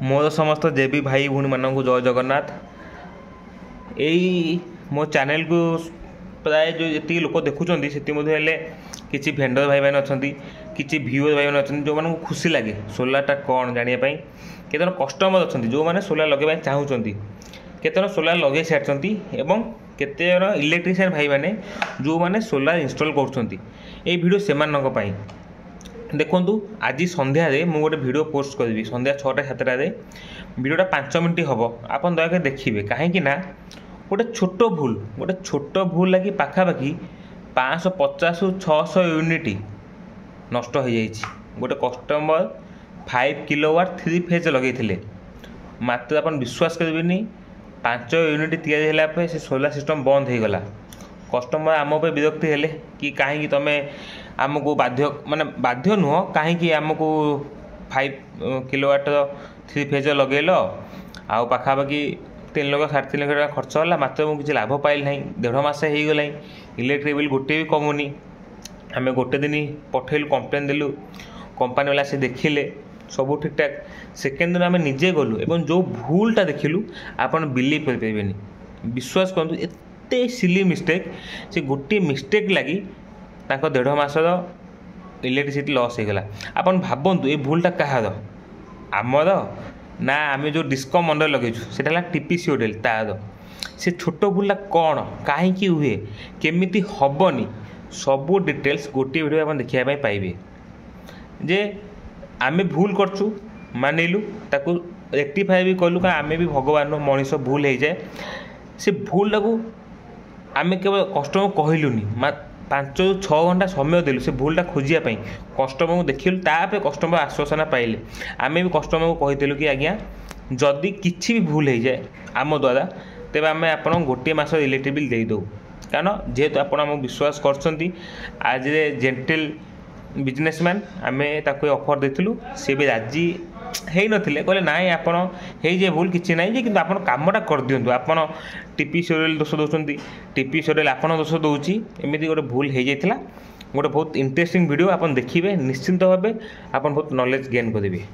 मोर समस्त जेबी भाई भूणी मानक जय जगन्नाथ। यही मो चैनल को प्राय जो ये लोक देखुं से किसी भेंडर भाई मैंने अच्छा किसी व्यूअर भाई मैंने अच्छा जो मैं खुशी लगे सोलारटा कौन जानापी केत कस्टमर अच्छा जो मैंने सोलार लगे चाहूँगी केत सोलार लगे सारी एवं केते इलेक्ट्रीशियन भाई मैंने जो मैंने सोलार इंस्टॉल कर से देखु आज सन्ध्या मुझे गोटे वीडियो पोस्ट करी सन्ध्या 6टा 7टार वीडियोटा 5 मिनट हम आप दयाक देखिए कहीं गोटे छोट भूल लगी पाखापाखि 550 ରୁ 600 यूनिट नष्ट हो जाए। गोटे कस्टमर 5 किलोवाट 3 फेज लगे मात्र आप विश्वास करेंगे 5 यूनिट या से सोलार सिस्टम बंद हो गला। कस्टमर आम पे विरक्ति हेले कि कहीं तुम आमको बाध्य माने बाध्य नुह कहीं आमको 5 किलोवाट 3 फेज लगेल आउ पाखापाखि 3 लाख 3.5 लाख टका खर्च है मात्र मुझे लाभ पाइल ना 1.5 मास हो गला इलेक्ट्रिक बिल गोटे भी कमुनी आम गोटे दिन पठेलु कंप्लेन देलु कंपनी वाला से देखिले सब ठीक ठाक सेकेंड दिन आम निजे गलु एवं जो भूलटा देखिलु आपन बिलीव करें विश्वास करूँ एते सिली मिस्टेक से गोटे मिस्टेक लगी 1.5 मासर इलेक्ट्रिसिटी लॉस हो गला। आपन भावतु ये भूलटा कहार आमर ना आम जो डिस्कम अंडर लगेचु से टीपीसी होटेल तार से छोट भूलटा कौन कहीं हुए केमिति हबनी सबू डिटेल्स गोटे वीडियो आप देखापी पाइबे जे आम भूल करचु मानिलु ताकू रेक्टिफाई भी कलु आम भी भगवान मनीष भूल हो जाए से भूलटा को आम केवल कस्टमर कहलुनी 5 ରୁ 6 घंटा समय देलु से भूलटा खोजापी कस्टमर को देखिलु तापर कस्टमर आश्वासन पाइले आम भी कस्टमर को कहीलु कि आज्ञा जदि किसी भी भूल हो जाए आम द्वारा तेज आम आप गोटे मास इलेक्ट्रिक बिल देदेव कारण जेहेतु आप विश्वास कर आज जेंटल बिजनेसमैन आम ताको ऑफर देलु सी भी राजी है नथिले कहले नाई आपन हे भूल किसी ना कि आप कमटा कर दिंतु आपन टीपी सोरेल दोष दौरान टीपी सोरेल आपन दोष दूसरी एमती गोटे भूल हो जाता गोटे बहुत इंटरेस्टिंग वीडियो आप देखिए निश्चिंत भाव आप बहुत नॉलेज गेन करेंगे।